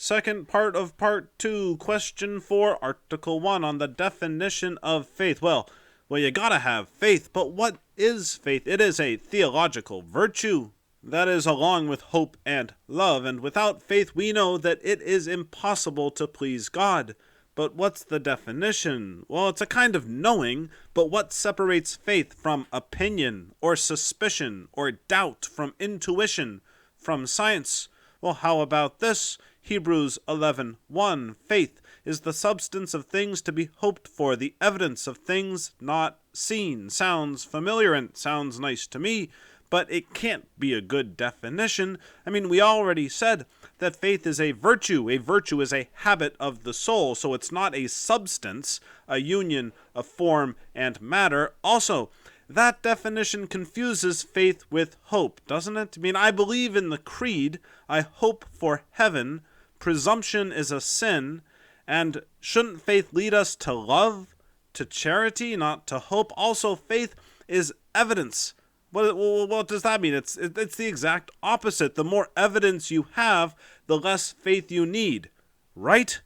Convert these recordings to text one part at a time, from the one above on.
Second part of Part 2, Question 4, Article 1, on the definition of faith. Well, you gotta have faith, but what is faith? It is a theological virtue. That is, along with hope and love, and without faith we know that it is impossible to please God. But what's the definition? Well, it's a kind of knowing, but what separates faith from opinion, or suspicion, or doubt, from intuition, from science? Well, how about this? Hebrews 11:1. Faith is the substance of things to be hoped for, the evidence of things not seen. Sounds familiar and sounds nice to me, but it can't be a good definition. I mean, we already said that faith is a virtue. A virtue is a habit of the soul, so it's not a substance, a union of form and matter. Also, that definition confuses faith with hope, doesn't it? I mean, I believe in the creed, I hope for heaven, presumption is a sin, and shouldn't faith lead us to love, to charity, not to hope? Also, faith is evidence. What does that mean? It's the exact opposite. The more evidence you have, the less faith you need, right?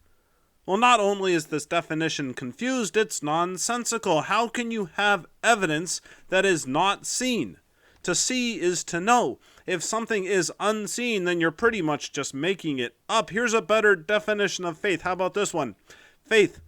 Well, not only is this definition confused, it's nonsensical. How can you have evidence that is not seen? To see is to know. If something is unseen, then you're pretty much just making it up. Here's a better definition of faith. How about this one? Faith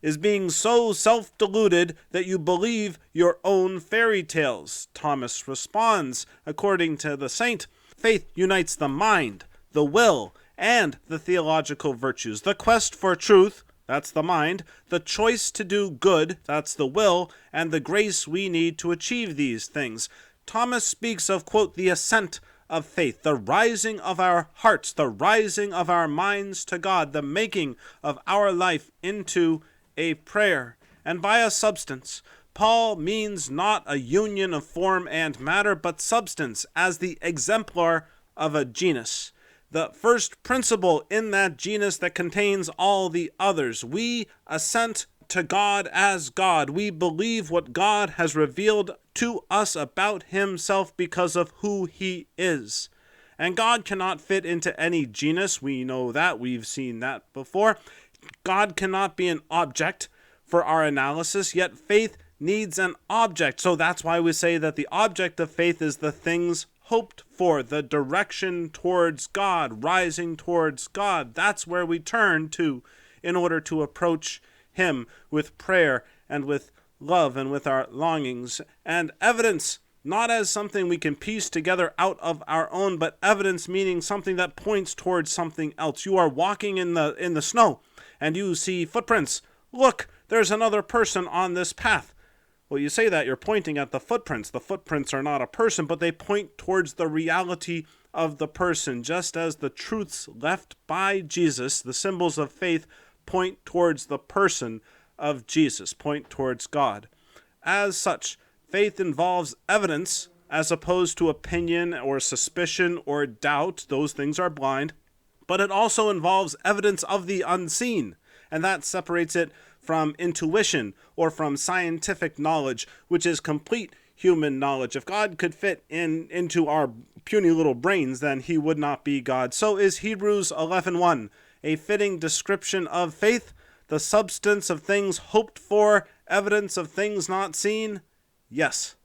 is being so self-deluded that you believe your own fairy tales. Thomas responds, according to the saint, faith unites the mind, the will, and the theological virtues. The quest for truth, that's the mind, the choice to do good, that's the will, and the grace we need to achieve these things. Thomas speaks of, quote, the assent of faith, the rising of our hearts, the rising of our minds to God, the making of our life into a prayer. And by a substance, Paul means not a union of form and matter, but substance as the exemplar of a genus, the first principle in that genus that contains all the others. We assent to God as God. We believe what God has revealed to us about himself because of who he is. And God cannot fit into any genus. We know that. We've seen that before. God cannot be an object for our analysis, yet faith needs an object. So that's why we say that the object of faith is the things hoped for, the direction towards God, rising towards God. That's where we turn to in order to approach him with prayer and with love and with our longings. And evidence, not as something we can piece together out of our own, but evidence meaning something that points towards something else. You are walking in the snow and you see footprints. Look, there's another person on this path. Well, you say that, you're pointing at the footprints. The footprints are not a person, but they point towards the reality of the person, just as the truths left by Jesus, the symbols of faith, point towards the person of Jesus, point towards God. As such, faith involves evidence as opposed to opinion or suspicion or doubt. Those things are blind. But it also involves evidence of the unseen, and that separates it from intuition or from scientific knowledge, which is complete human knowledge. If God could fit into our puny little brains, then he would not be God. So is Hebrews 11:1 a fitting description of faith, the substance of things hoped for, evidence of things not seen? Yes.